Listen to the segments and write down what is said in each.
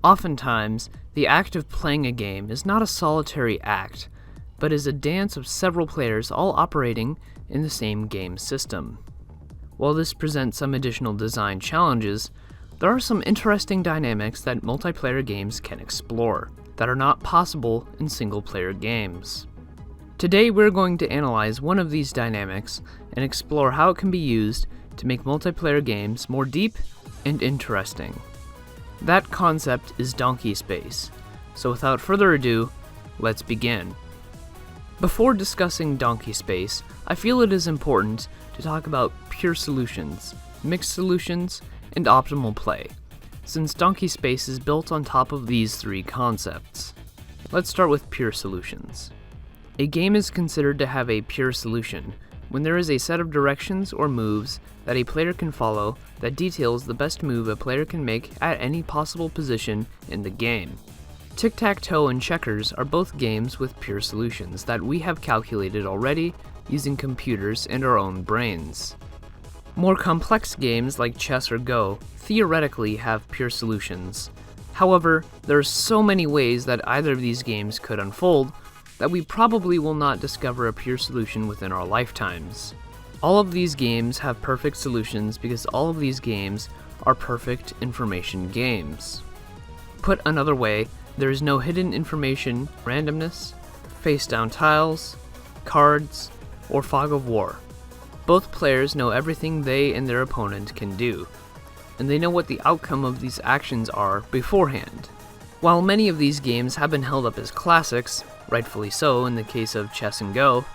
Oftentimes, the act of playing a game is not a solitary act, but is a dance of several players all operating in the same game system. While this presents some additional design challenges, there are some interesting dynamics that multiplayer games can explore that are not possible in single-player games. Today we're going to analyze one of these dynamics and explore how it can be used to make multiplayer games more deep and interesting. That concept is donkey space, so without further ado, let's begin. Before discussing donkey space, I feel it is important to talk about pure solutions, mixed solutions, and optimal play, since donkey space is built on top of these three concepts. Let's start with pure solutions. A game is considered to have a pure solution when there is a set of directions or moves that a player can follow that details the best move a player can make at any possible position in the game. Tic-tac-toe and checkers are both games with pure solutions that we have calculated already using computers and our own brains. More complex games like chess or Go theoretically have pure solutions. However, there are so many ways that either of these games could unfold that we probably will not discover a pure solution within our lifetimes. All of these games have perfect solutions because all of these games are perfect information games. Put another way, there is no hidden information, randomness, face-down tiles, cards, or fog of war. Both players know everything they and their opponent can do, and they know what the outcome of these actions are beforehand. While many of these games have been held up as classics, rightfully so in the case of chess and Go,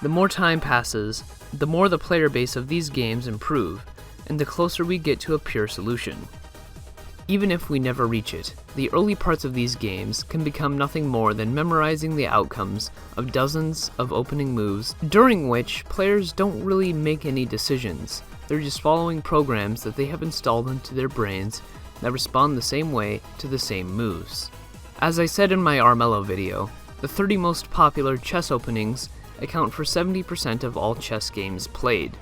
the more time passes, the more the player base of these games improve, and the closer we get to a pure solution. Even if we never reach it, the early parts of these games can become nothing more than memorizing the outcomes of dozens of opening moves, during which players don't really make any decisions. They're just following programs that they have installed into their brains that respond the same way to the same moves. As I said in my Armello video, the 30 most popular chess openings account for 70% of all chess games played.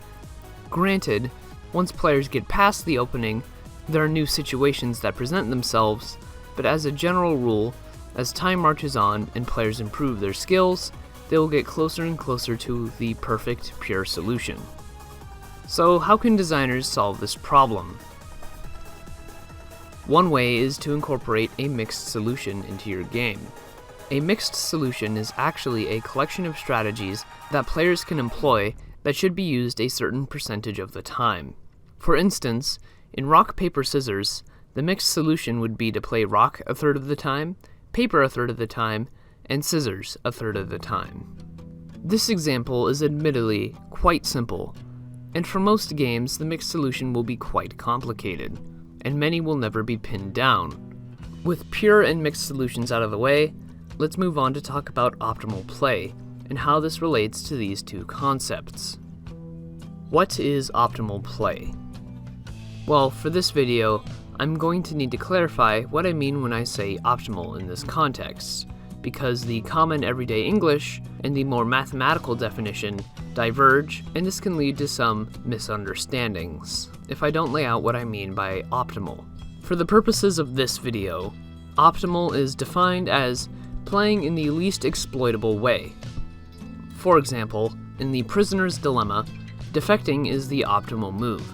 Granted, once players get past the opening, there are new situations that present themselves, but as a general rule, as time marches on and players improve their skills, they will get closer and closer to the perfect pure solution. So how can designers solve this problem? One way is to incorporate a mixed solution into your game. A mixed solution is actually a collection of strategies that players can employ that should be used a certain percentage of the time. For instance, in rock, paper, scissors, the mixed solution would be to play rock a third of the time, paper a third of the time, and scissors a third of the time. This example is admittedly quite simple, and for most games the mixed solution will be quite complicated, and many will never be pinned down. With pure and mixed solutions out of the way, let's move on to talk about optimal play, and how this relates to these two concepts. What is optimal play? Well, for this video, I'm going to need to clarify what I mean when I say optimal in this context, because the common everyday English and the more mathematical definition diverge, and this can lead to some misunderstandings if I don't lay out what I mean by optimal. For the purposes of this video, optimal is defined as playing in the least exploitable way. For example, in the prisoner's dilemma, defecting is the optimal move,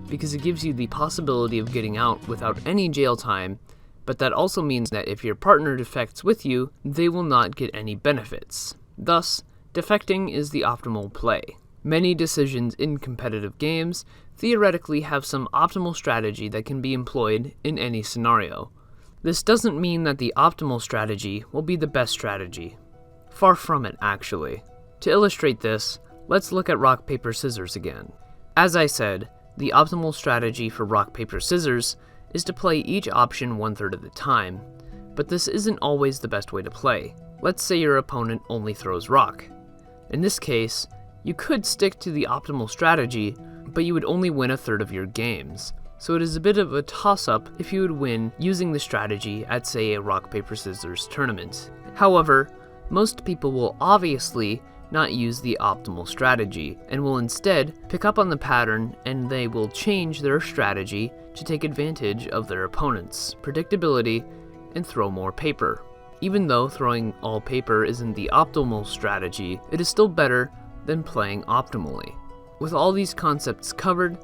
because it gives you the possibility of getting out without any jail time, but that also means that if your partner defects with you, they will not get any benefits. Thus, defecting is the optimal play. Many decisions in competitive games theoretically have some optimal strategy that can be employed in any scenario. This doesn't mean that the optimal strategy will be the best strategy. Far from it, actually. To illustrate this, let's look at rock, paper, scissors again. As I said, the optimal strategy for rock, paper, scissors is to play each option 1/3 of the time, but this isn't always the best way to play. Let's say your opponent only throws rock. In this case, you could stick to the optimal strategy, but you would only win 1/3 of your games, so it is a bit of a toss-up if you would win using the strategy at, say, a rock, paper, scissors tournament. However, most people will obviously not use the optimal strategy, and will instead pick up on the pattern, and they will change their strategy to take advantage of their opponent's predictability and throw more paper. Even though throwing all paper isn't the optimal strategy, it is still better than playing optimally. With all these concepts covered,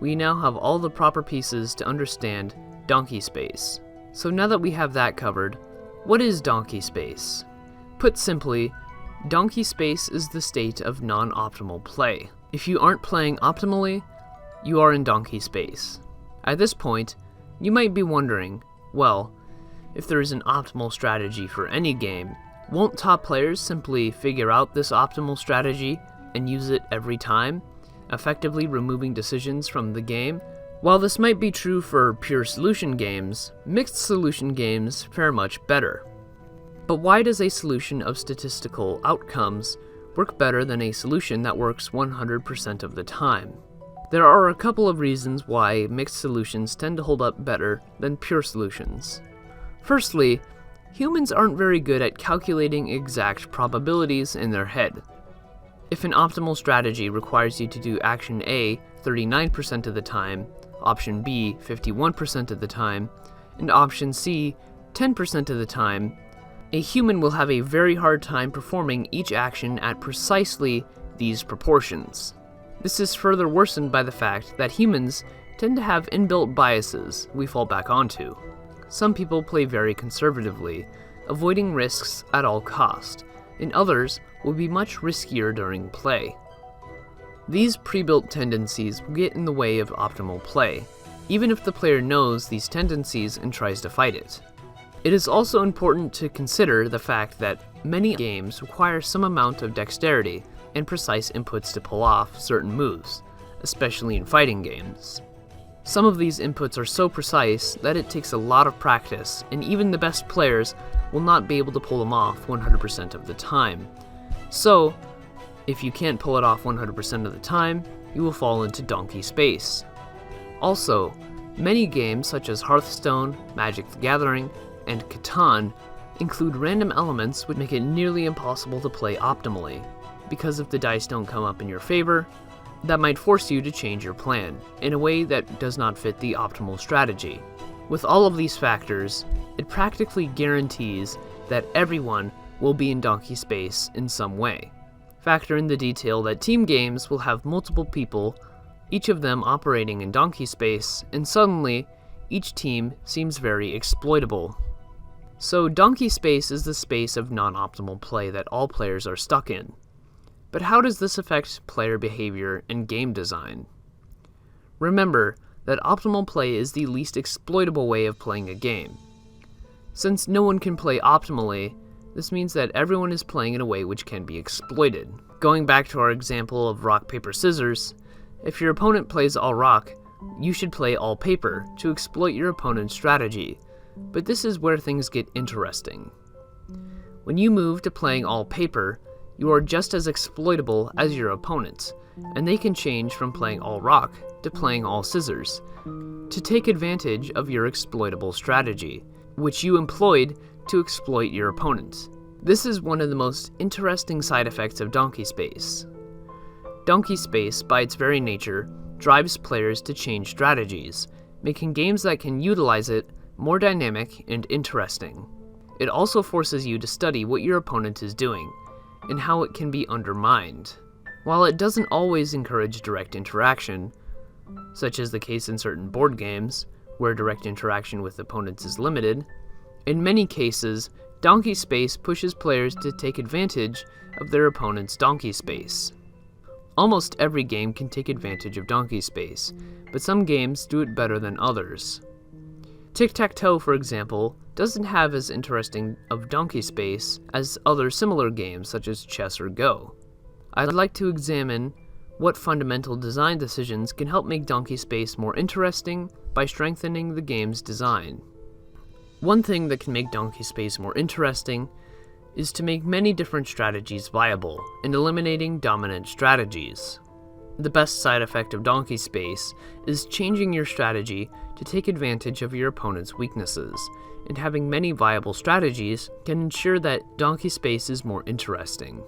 we now have all the proper pieces to understand donkey space. So now that we have that covered, what is donkey space? Put simply, donkey space is the state of non-optimal play. If you aren't playing optimally, you are in donkey space. At this point, you might be wondering, well, if there is an optimal strategy for any game, won't top players simply figure out this optimal strategy and use it every time, effectively removing decisions from the game? While this might be true for pure solution games, mixed solution games fare much better. But why does a solution of statistical outcomes work better than a solution that works 100% of the time? There are a couple of reasons why mixed solutions tend to hold up better than pure solutions. Firstly, humans aren't very good at calculating exact probabilities in their head. If an optimal strategy requires you to do action A 39% of the time, option B 51% of the time, and option C 10% of the time, a human will have a very hard time performing each action at precisely these proportions. This is further worsened by the fact that humans tend to have inbuilt biases we fall back onto. Some people play very conservatively, avoiding risks at all cost, and others will be much riskier during play. These pre-built tendencies will get in the way of optimal play, even if the player knows these tendencies and tries to fight it. It is also important to consider the fact that many games require some amount of dexterity and precise inputs to pull off certain moves, especially in fighting games. Some of these inputs are so precise that it takes a lot of practice, and even the best players will not be able to pull them off 100% of the time. So, if you can't pull it off 100% of the time, you will fall into donkey space. Also, many games such as Hearthstone, Magic the Gathering, and Catan include random elements which make it nearly impossible to play optimally, because if the dice don't come up in your favor, that might force you to change your plan in a way that does not fit the optimal strategy. With all of these factors, it practically guarantees that everyone will be in donkey space in some way. Factor in the detail that team games will have multiple people, each of them operating in donkey space, and suddenly, each team seems very exploitable. So donkey space is the space of non-optimal play that all players are stuck in. But how does this affect player behavior and game design? Remember that optimal play is the least exploitable way of playing a game. Since no one can play optimally, this means that everyone is playing in a way which can be exploited. Going back to our example of rock, paper, scissors, if your opponent plays all rock, you should play all paper to exploit your opponent's strategy. But this is where things get interesting. When you move to playing all paper, you are just as exploitable as your opponent, and they can change from playing all rock to playing all scissors, to take advantage of your exploitable strategy, which you employed to exploit your opponent. This is one of the most interesting side effects of donkey space. Donkey space, by its very nature, drives players to change strategies, making games that can utilize it more dynamic and interesting. It also forces you to study what your opponent is doing, and how it can be undermined. While it doesn't always encourage direct interaction, such as the case in certain board games, where direct interaction with opponents is limited, in many cases, donkey space pushes players to take advantage of their opponent's donkey space. Almost every game can take advantage of donkey space, but some games do it better than others. Tic-tac-toe, for example, doesn't have as interesting of donkey space as other similar games such as chess or Go. I'd like to examine what fundamental design decisions can help make donkey space more interesting by strengthening the game's design. One thing that can make donkey space more interesting is to make many different strategies viable and eliminating dominant strategies. The best side effect of donkey space is changing your strategy to take advantage of your opponent's weaknesses, and having many viable strategies can ensure that donkey space is more interesting.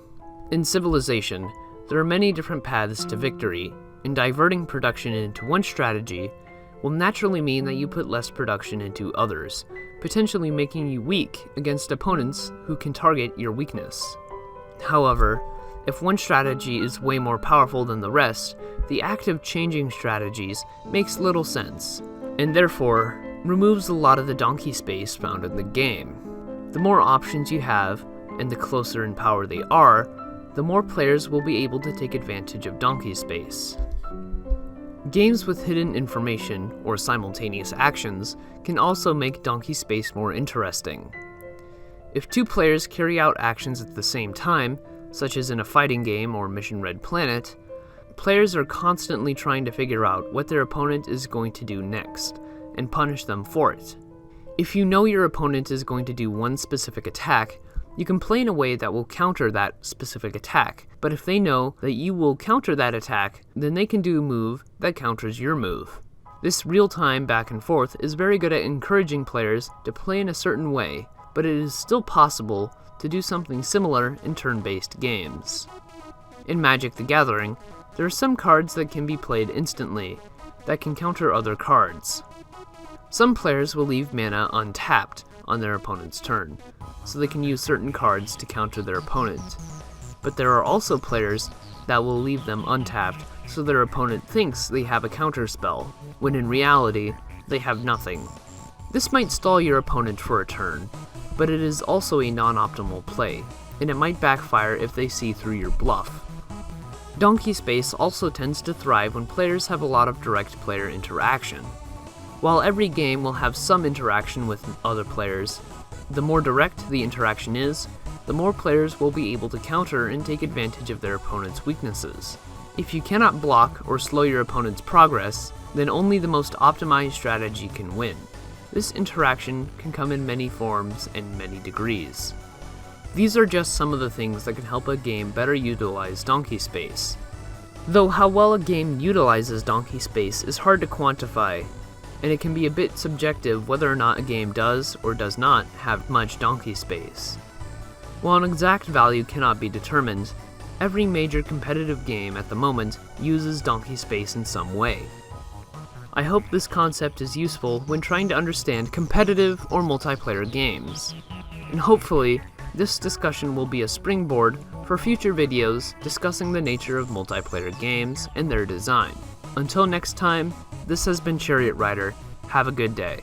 In Civilization, there are many different paths to victory, and diverting production into one strategy will naturally mean that you put less production into others, potentially making you weak against opponents who can target your weakness. However, if one strategy is way more powerful than the rest, the act of changing strategies makes little sense, and therefore removes a lot of the donkey space found in the game. The more options you have, and the closer in power they are, the more players will be able to take advantage of donkey space. Games with hidden information, or simultaneous actions, can also make donkey space more interesting. If two players carry out actions at the same time, such as in a fighting game or Mission Red Planet, players are constantly trying to figure out what their opponent is going to do next, and punish them for it. If you know your opponent is going to do one specific attack, you can play in a way that will counter that specific attack, but if they know that you will counter that attack, then they can do a move that counters your move. This real-time back and forth is very good at encouraging players to play in a certain way, but it is still possible to do something similar in turn-based games. In Magic the Gathering, there are some cards that can be played instantly, that can counter other cards. Some players will leave mana untapped on their opponent's turn, so they can use certain cards to counter their opponent. But there are also players that will leave them untapped so their opponent thinks they have a counter spell, when in reality, they have nothing. This might stall your opponent for a turn, but it is also a non-optimal play, and it might backfire if they see through your bluff. Donkey space also tends to thrive when players have a lot of direct player interaction. While every game will have some interaction with other players, the more direct the interaction is, the more players will be able to counter and take advantage of their opponent's weaknesses. If you cannot block or slow your opponent's progress, then only the most optimized strategy can win. This interaction can come in many forms and many degrees. These are just some of the things that can help a game better utilize donkey space. Though how well a game utilizes donkey space is hard to quantify, and it can be a bit subjective whether or not a game does or does not have much donkey space. While an exact value cannot be determined, every major competitive game at the moment uses donkey space in some way. I hope this concept is useful when trying to understand competitive or multiplayer games, and hopefully this discussion will be a springboard for future videos discussing the nature of multiplayer games and their design. Until next time, this has been Chariot Rider. Have a good day.